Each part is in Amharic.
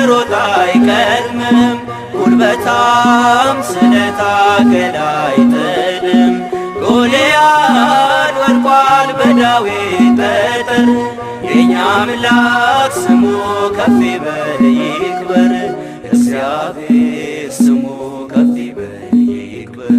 ሮጥ አይቀድምም ጉልበታም ስለታገለ አይጥልም ጎልያድ ወድቋል በዳዊት ጠጠር የኛ አምላክ ስሙ ከፍ ይበል ይክበር እግዚአብሔር ስሙ ከፍ ይበል ይክበር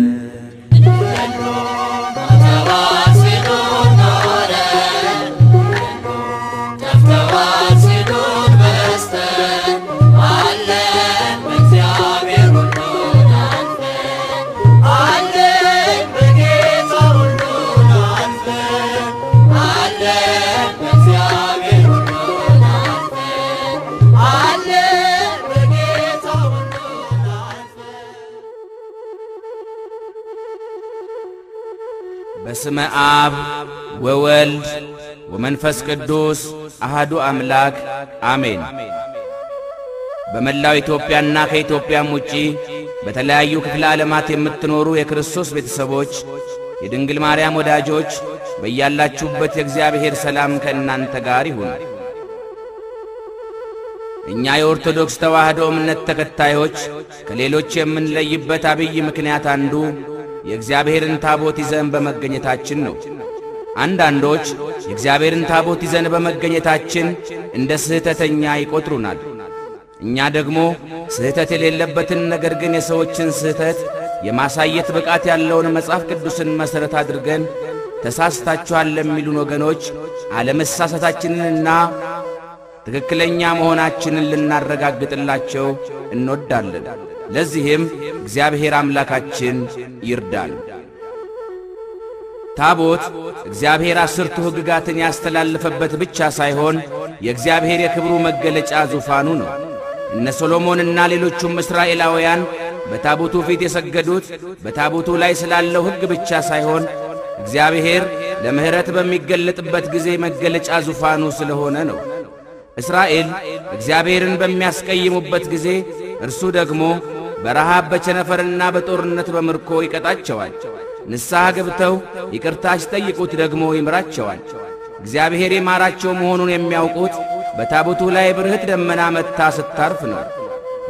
በስመ አብ ወወልድ ወመንፈስ ቅዱስ አሐዱ አምላክ አሜን። በመላው ኢትዮጵያና ከኢትዮጵያም ውጪ በተለያዩ ክፍለ ዓለማት የምትኖሩ የክርስቶስ ቤተሰቦች የድንግል ማርያም ወዳጆች በያላችሁበት የእግዚአብሔር ሰላም ከእናንተ ጋር ይሁን። እኛ የኦርቶዶክስ ተዋሕዶ እምነት ተከታዮች ከሌሎች የምንለይበት አብይ ምክንያት አንዱ የእግዚአብሔርን ታቦት ይዘን በመገኘታችን ነው። አንዳንዶች የእግዚአብሔርን ታቦት ይዘን በመገኘታችን እንደ ስህተተኛ ይቆጥሩናል። እኛ ደግሞ ስህተት የሌለበትን ነገር ግን የሰዎችን ስህተት የማሳየት ብቃት ያለውን መጽሐፍ ቅዱስን መሠረት አድርገን ተሳስታችኋል ለሚሉን ወገኖች አለመሳሳታችንንና ትክክለኛ መሆናችንን ልናረጋግጥላቸው እንወዳለን። ለዚህም እግዚአብሔር አምላካችን ይርዳን። ታቦት እግዚአብሔር 10ቱ ሕግጋትን ያስተላለፈበት ብቻ ሳይሆን የእግዚአብሔር የክብሩ መገለጫ ዙፋኑ ነው። እነ ሶሎሞንና ሌሎቹም እስራኤላውያን በታቦቱ ፊት የሰገዱት በታቦቱ ላይ ስላለው ሕግ ብቻ ሳይሆን እግዚአብሔር ለምሕረት በሚገለጥበት ጊዜ መገለጫ ዙፋኑ ስለሆነ ነው። እስራኤል እግዚአብሔርን በሚያስቀይሙበት ጊዜ እርሱ ደግሞ በረሃብ በቸነፈርና በጦርነት በምርኮ ይቀጣቸዋል። ንስሐ ገብተው ይቅርታ ሲጠይቁት ደግሞ ይምራቸዋል። እግዚአብሔር የማራቸው መሆኑን የሚያውቁት በታቦቱ ላይ ብርህት ደመና መጥታ ስታርፍ ነው።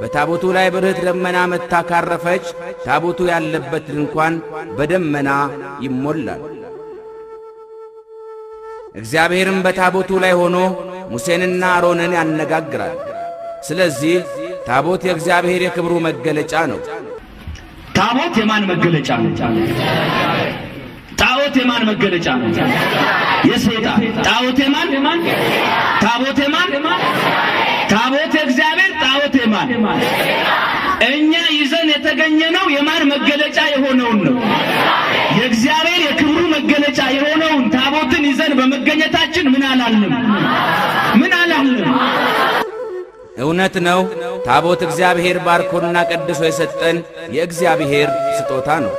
በታቦቱ ላይ ብርህት ደመና መጥታ ካረፈች ታቦቱ ያለበት ድንኳን በደመና ይሞላል። እግዚአብሔርም በታቦቱ ላይ ሆኖ ሙሴንና አሮንን ያነጋግራል። ስለዚህ ታቦት የእግዚአብሔር የክብሩ መገለጫ ነው። ታቦት የማን መገለጫ ነው? ታቦት የማን መገለጫ ነው? የሰይጣን። ታቦት የማን? ታቦት የማን? ታቦት የእግዚአብሔር። ታቦት የማን? እኛ ይዘን የተገኘነው የማን መገለጫ የሆነውን ነው? የእግዚአብሔር የክብሩ መገለጫ የሆነውን ታቦትን ይዘን በመገኘታችን ምን አላልንም? ምን አላልንም? እውነት ነው። ታቦት እግዚአብሔር ባርኮና ቀድሶ የሰጠን የእግዚአብሔር ስጦታ ነው።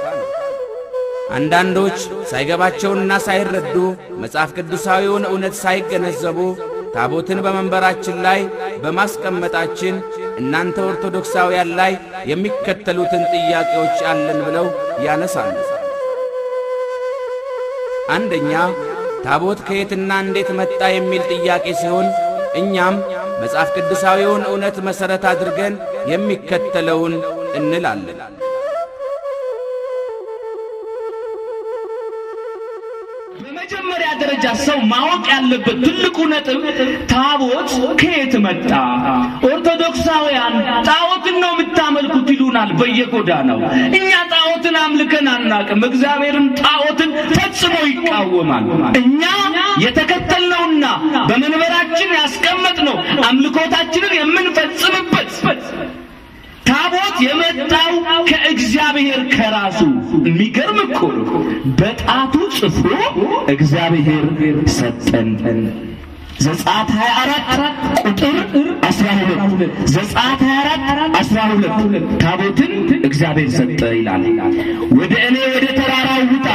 አንዳንዶች ሳይገባቸውና ሳይረዱ መጽሐፍ ቅዱሳዊውን እውነት ሳይገነዘቡ ታቦትን በመንበራችን ላይ በማስቀመጣችን እናንተ ኦርቶዶክሳውያን ላይ የሚከተሉትን ጥያቄዎች አለን ብለው ያነሳሉ። አንደኛ፣ ታቦት ከየትና እንዴት መጣ የሚል ጥያቄ ሲሆን እኛም መጽሐፍ ቅዱሳዊውን እውነት መሠረት አድርገን የሚከተለውን እንላለን። በመጀመሪያ ደረጃ ሰው ማወቅ ያለበት ትልቁ ነጥብ ታቦት ከየት መጣ? ኦርቶዶክሳውያን ጣዖትን ነው የምታመልኩት ይሉናል በየጎዳናው። እኛ ጣዖትን አምልከን አናቅም። እግዚአብሔርም ጣዖትን ፈጽሞ ይቃወማል። እኛ የተከተልነውና በመንበራችን ያስቀመጥነው አምልኮታችንን የምንፈጽምበት ታቦት የመጣው ከእግዚአብሔር ከራሱ። የሚገርም እኮ በጣቱ ጽፎ እግዚአብሔር ሰጠን። ዘጸአት 24 ቁጥር 12 ዘጸአት 24 12 ታቦትን እግዚአብሔር ሰጠ ይላል። ወደ እኔ ወደ ተራራው ውጣ፣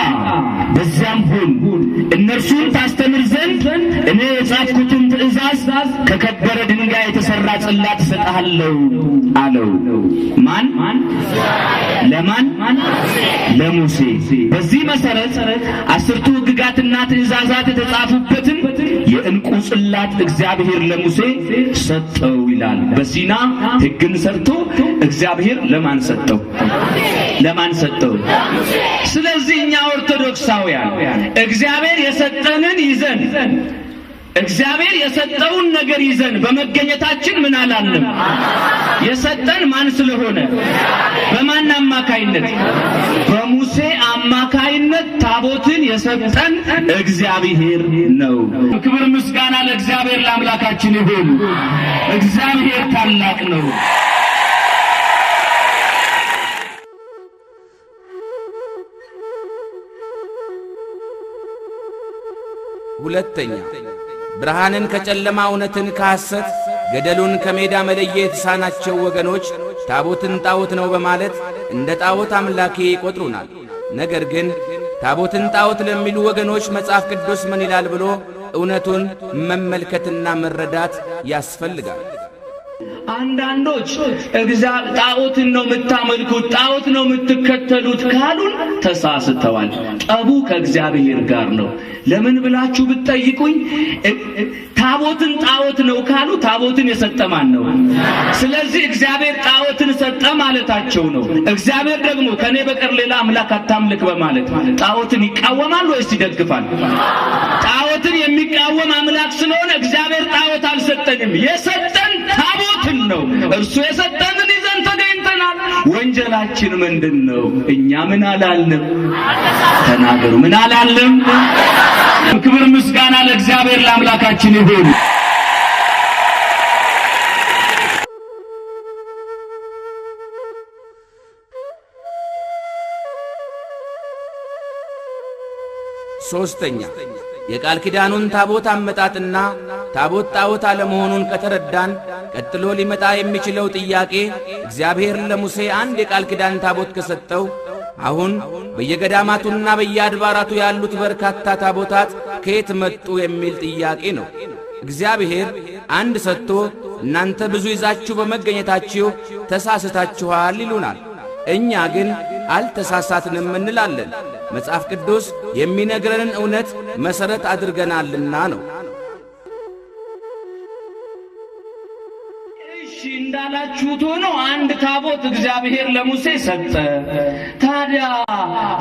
በዚያም ሁን፣ እነርሱን ታስተምር ዘንድ እኔ የጻፍኩትን ትእዛዝ ከከበረ ድንጋይ የተሰራ ጽላት እሰጥሃለሁ አለው። ማን? ለማን? ለሙሴ። በዚህ መሰረት 10ቱ ሕግጋትና ትእዛዛት የተጻፉበትን የዕንቁ ጽላት እግዚአብሔር ለሙሴ ሰጠው ይላል። በሲና ሕግን ሰርቶ እግዚአብሔር ለማን ሰጠው? ለማን ሰጠው? ስለዚህ እኛ ኦርቶዶክሳውያን እግዚአብሔር የሰጠንን ይዘን እግዚአብሔር የሰጠውን ነገር ይዘን በመገኘታችን ምን አላለም? የሰጠን ማን ስለሆነ? በማን አማካይነት? በሙሴ አማካይነት ታቦትን የሰጠን እግዚአብሔር ነው። ክብር ምስጋና ለእግዚአብሔር ለአምላካችን ይሁን። እግዚአብሔር ታላቅ ነው። ሁለተኛ ብርሃንን ከጨለማ እውነትን ከሐሰት ገደሉን ከሜዳ መለየት የተሳናቸው ወገኖች ታቦትን ጣዖት ነው በማለት እንደ ጣዖት አምላኬ ይቆጥሩናል። ነገር ግን ታቦትን ጣዖት ለሚሉ ወገኖች መጽሐፍ ቅዱስ ምን ይላል ብሎ እውነቱን መመልከትና መረዳት ያስፈልጋል። አንዳንዶች ጣዖትን ነው የምታመልኩት፣ ጣዖት ነው የምትከተሉት ካሉን ተሳስተዋል። ጠቡ ከእግዚአብሔር ጋር ነው። ለምን ብላችሁ ብትጠይቁኝ ታቦትን ጣዖት ነው ካሉ ታቦትን የሰጠ ማን ነው? ስለዚህ እግዚአብሔር ጣዖትን ሰጠ ማለታቸው ነው። እግዚአብሔር ደግሞ ከኔ በቀር ሌላ አምላክ አታምልክ በማለት ጣዖትን ይቃወማል ወይስ ይደግፋል? ጣዖትን የሚቃወም አምላክ ስለሆነ እግዚአብሔር ጣዖት አልሰጠንም። የሰጠን ታቦትን ነው። እርሱ የሰጠንን ይዘን ተገኝተናል። ወንጀላችን ምንድነው? እኛ ምን አላልንም? ተናገሩ። ምን አላልንም? ክብር ምስጋና ለእግዚአብሔር ለአምላካችን ይሁን። ሶስተኛ የቃል ኪዳኑን ታቦት አመጣጥና ታቦት ጣዖት አለመሆኑን ከተረዳን ቀጥሎ ሊመጣ የሚችለው ጥያቄ እግዚአብሔር ለሙሴ አንድ የቃል ኪዳን ታቦት ከሰጠው አሁን በየገዳማቱና በየአድባራቱ ያሉት በርካታ ታቦታት ከየት መጡ የሚል ጥያቄ ነው። እግዚአብሔር አንድ ሰጥቶ እናንተ ብዙ ይዛችሁ በመገኘታችሁ ተሳስታችኋል ይሉናል። እኛ ግን አልተሳሳትንም እንላለን። መጽሐፍ ቅዱስ የሚነግረንን እውነት መሠረት አድርገናልና ነው። እሺ እንዳላችሁት ሆኖ አንድ ታቦት እግዚአብሔር ለሙሴ ሰጠ። ታዲያ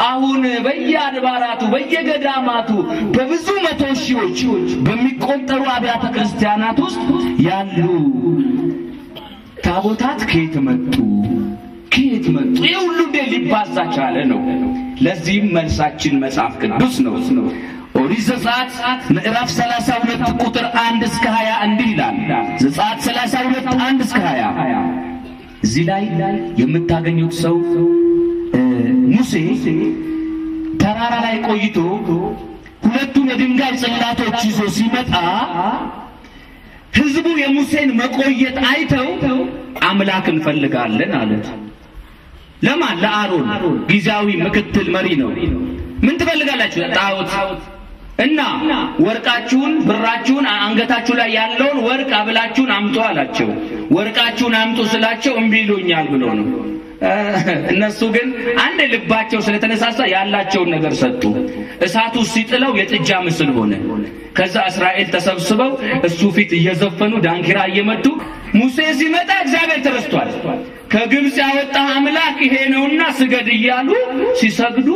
አሁን በየአድባራቱ በየገዳማቱ በብዙ መቶ ሺዎች በሚቆጠሩ አብያተ ክርስቲያናት ውስጥ ያሉ ታቦታት ከየት መጡ? ከየት መጡ? ይህ ሁሉ እንዴት ሊባዛ ቻለ ነው። ለዚህም መልሳችን መጽሐፍ ቅዱስ ነው። ኦሪት ዘጸአት ምዕራፍ 32 ቁጥር 1 እስከ 20 እንዲህ ይላል። ዘጸአት 32 1 እስከ 20 እዚህ ላይ የምታገኙት ሰው ሙሴ ተራራ ላይ ቆይቶ ሁለቱን የድንጋይ ጽላቶች ይዞ ሲመጣ ሕዝቡ የሙሴን መቆየት አይተው አምላክ እንፈልጋለን አሉት። ለማን? ለአሮን። ጊዜያዊ ምክትል መሪ ነው። ምን ትፈልጋላችሁ? ጣዖት እና ወርቃችሁን፣ ብራችሁን፣ አንገታችሁ ላይ ያለውን ወርቅ አብላችሁን አምጡ አላቸው። ወርቃችሁን አምጡ ስላቸው እምቢ ይሉኛል ብሎ ነው። እነሱ ግን አንድ ልባቸው ስለተነሳሳ ያላቸውን ነገር ሰጡ። እሳቱ ሲጥለው የጥጃ ምስል ሆነ። ከዛ እስራኤል ተሰብስበው እሱ ፊት እየዘፈኑ ዳንኪራ እየመቱ ሙሴ ሲመጣ እግዚአብሔር ተረስቷል፣ ከግብፅ ያወጣህ አምላክ ይሄ ነውና ስገድ እያሉ ሲሰግዱ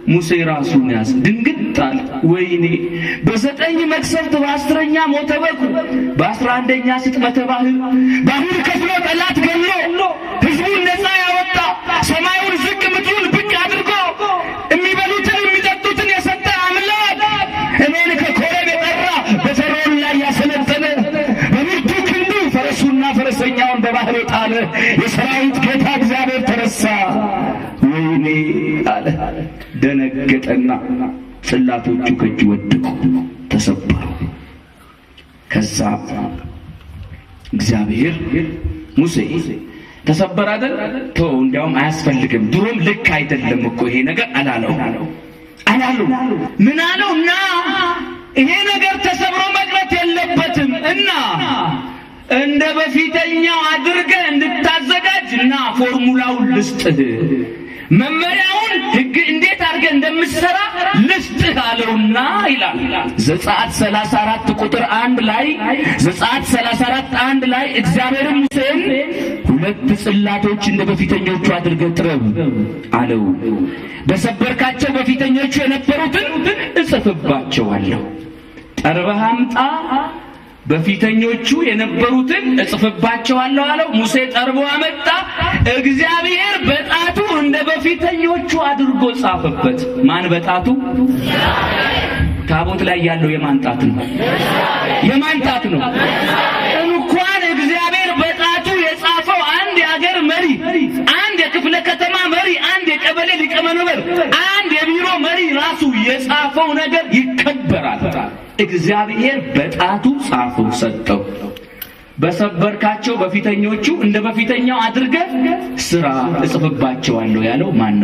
ሙሴ ራሱን ያዘ። ድንግጥ አለ። ወይኔ በ9 መቅሰፍት በ10ኛ ሞተ በኩ በ11ኛ ስጥመተ ባህር ከፍሎ ጠላት ገሎ ሕዝቡን ነፃ ያወጣ ሰማዩን ዝቅ ምድሩን ብቅ አድርጎ የሚበሉትን የሚጠጡትን የሰጠ አምላክ እኔን ከኮሬብ የጠራ በፈርዖን ላይ ያሰለጠነ በብርቱ ክንዱ ፈረሱና ፈረሰኛውን በባህር የጣለ የሰራዊት ጌታ እግዚአብሔር ተረሳ። ወይኔ አለ። ደነገጠና ጽላቶቹ ከእጁ ወደቁ፣ ተሰበሩ። ከዛ እግዚአብሔር ሙሴ ተሰበረ አይደል? ተው እንዲያውም አያስፈልግም፣ ድሮም ልክ አይደለም እኮ ይሄ ነገር አላለው። ምን አለው? እና ይሄ ነገር ተሰብሮ መቅረት የለበትም እና እንደ በፊተኛው አድርገህ እንድታዘጋጅና ፎርሙላውን ልስጥህ፣ መመሪያውን ሕግ እንዴት አድርገህ እንደምትሰራ ልስጥህ አለውና ይላል ዘጸአት 34 ቁጥር 1 ላይ ዘጸአት 34 1 ላይ እግዚአብሔር ሙሴን 2 ጽላቶች እንደ በፊተኞቹ አድርገህ ጥረብ አለው። በሰበርካቸው በፊተኞቹ የነበሩትን እጽፍባቸዋለሁ። ጠርበህ አምጣ፣ በፊተኞቹ የነበሩትን እጽፍባቸዋለሁ አለው። ሙሴ ጠርቦ አመጣ። እግዚአብሔር በጣቱ እንደ በፊተኞቹ አድርጎ ጻፈበት። ማን በጣቱ? ታቦት ላይ ያለው የማን ጣት ነው? የማን ጣት ነው? እንኳን እግዚአብሔር በጣቱ የጻፈው አንድ የሀገር መሪ፣ አንድ የክፍለ ከተማ መሪ፣ አንድ የቀበሌ ሊቀመንበር፣ አንድ የቢሮ መሪ ራሱ የጻፈው ነገር ይከበራል። እግዚአብሔር በጣቱ ጻፎ ሰጠው። በሰበርካቸው በፊተኞቹ እንደ በፊተኛው አድርገህ ስራ እጽፍባቸዋለሁ ያለው ማን ነው?